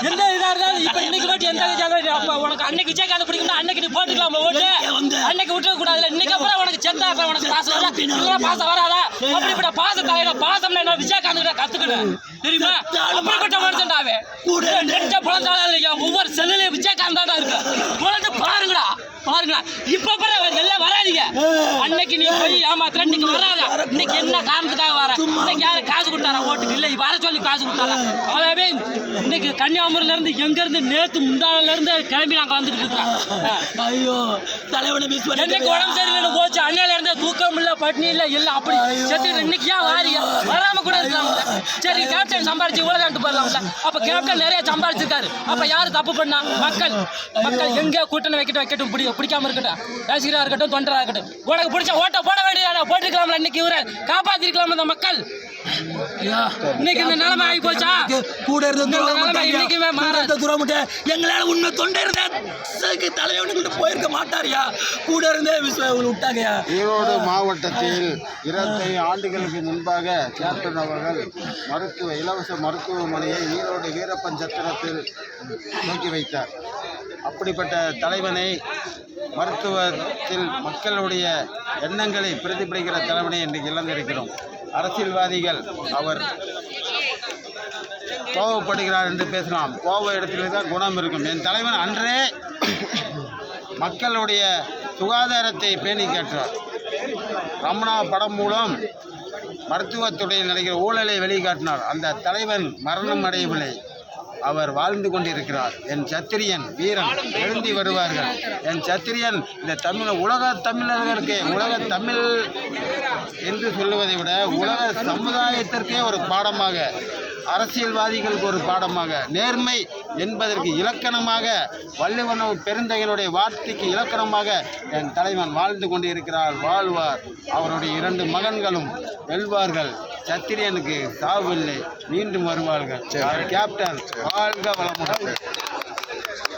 எந்த இதா இருந்தாலும் இப்ப இன்னைக்கு மட்டும் எந்த உனக்கு அன்னைக்கு விஜயகாந்த் பிடிக்கும்னா அன்னைக்கு நீ போட்டுக்கலாம் ஓட்டு. அன்னைக்கு விட்டுற கூடாதுல. இன்னைக்கு அப்புறம் உனக்கு செத்தா அப்புறம் உனக்கு பாசம் வரா பாசம் வராதா? அப்படிப்பட்ட பாசம் தலையில பாசம்ல என்ன விஜயகாந்த் கிட்ட கத்துக்கணும் தெரியுமா? அப்படிப்பட்ட மனுஷன்டாவே நெஞ்ச பிறந்தாலும் ஒவ்வொரு செல்லுலயும் விஜயகாந்த் தான் இருக்கு. உனக்கு பாருங்கடா பாருங்களா. இப்ப எல்லாம் வராதிங்க. அன்னைக்கு நீ போய் ஏமாத்துற இன்னைக்கு வராதா? இன்னைக்கு என்ன காரணத்துக்காக வர? இன்னைக்கு யாரு காசு கொடுத்தாரா ஓட்டுக்கு? இல்லை வர சொல்லி காசு கொடுத்தாரா? அதாவது இன்னைக்கு கன்னியாகுமரியில இருந்து எங்க இருந்து நேத்து முந்தானில இருந்து கிளம்பி நாங்க வந்துட்டு இருக்கோம். ஐயோ தலைவனை மிஸ் பண்ணி இன்னைக்கு உடம்பு சரியில்லைன்னு போச்சு. அன்னையில இருந்து தூக்கம் இல்ல பட்னி இல்ல எல்லாம் அப்படி செத்து இன்னைக்கு ஏன் வாரியா வராம கூட இருக்கலாம். சரி கேப்டன் சம்பாரிச்சு இவ்வளவு போடலாம்ல. அப்ப கேப்டன் நிறைய சம்பாரிச்சிருக்காரு. அப்ப யாரு தப்பு பண்ணா? மக்கள். மக்கள் எங்க கூட்டணி வைக்கட்டும் பிடிக்காம இருக்கட்டும். ரசிகரா இருக்கட்டும் தொண்டரா இருக்கட்டும். உனக்கு பிடிச்ச ஓட்ட போட வேண்டியதான போட்டுக்கலாம்ல. இன்னைக்கு இவரை காப்பாத்திருக்கலாம் அந்த மக்கள். இன்னைக்கு இந்த நிலைமை ஆகி போச்சா? கூட இன்னைக்குமே மாறாத துறமுட்ட எங்களால உண்மை தொண்டை இருந்தா தலைவனுக்கு போயிருக்க மாட்டாரியா? கூட இருந்தே விட்டாங்கயா. ஈரோடு மாவட்டத்தில் 25 ஆண்டுகளுக்கு முன்பாக கேப்டன் அவர்கள் இலவச மருத்துவமனையை ஈரோடு வீரப்பன் சத்திரத்தில் நோக்கி வைத்தார். அப்படிப்பட்ட தலைவனை மருத்துவத்தில் மக்களுடைய எண்ணங்களை பிரதிபலிக்கிற தலைவனை இன்றைக்கு இழந்திருக்கிறோம். அரசியல்வாதிகள் அவர் கோபப்படுகிறார் என்று பேசலாம். கோப இடத்திலே தான் குணம் இருக்கும். என் தலைவன் அன்றே மக்களுடைய சுகாதாரத்தை பேணி கேட்டார். ரமணா படம் மூலம் மருத்துவத்துறையில் நடக்கிற ஊழலை வெளிக்காட்டினார். அந்த தலைவன் மரணம் அடையவில்லை, அவர் வாழ்ந்து கொண்டிருக்கிறார். என் சத்திரியன் வீரன் எழுந்தி வருவார்கள். என் சத்திரியன் இந்த உலக தமிழர்களுக்கே, உலக தமிழ் என்று சொல்லுவதை விட உலக சமுதாயத்திற்கே ஒரு பாடமாக, அரசியல்வாதிகளுக்கு ஒரு பாடமாக, நேர்மை என்பதற்கு இலக்கணமாக, வள்ளுவன் பெருந்தகையினுடைய வார்த்தைக்கு இலக்கணமாக என் தலைவன் வாழ்ந்து கொண்டிருக்கிறார், வாழ்வார். அவருடைய 2 மகன்களும் வெல்வார்கள். சத்திரியனுக்கு சாவில்லை, மீண்டும் வருவார்கள். கேப்டன் வாழ்க வளமுடன்.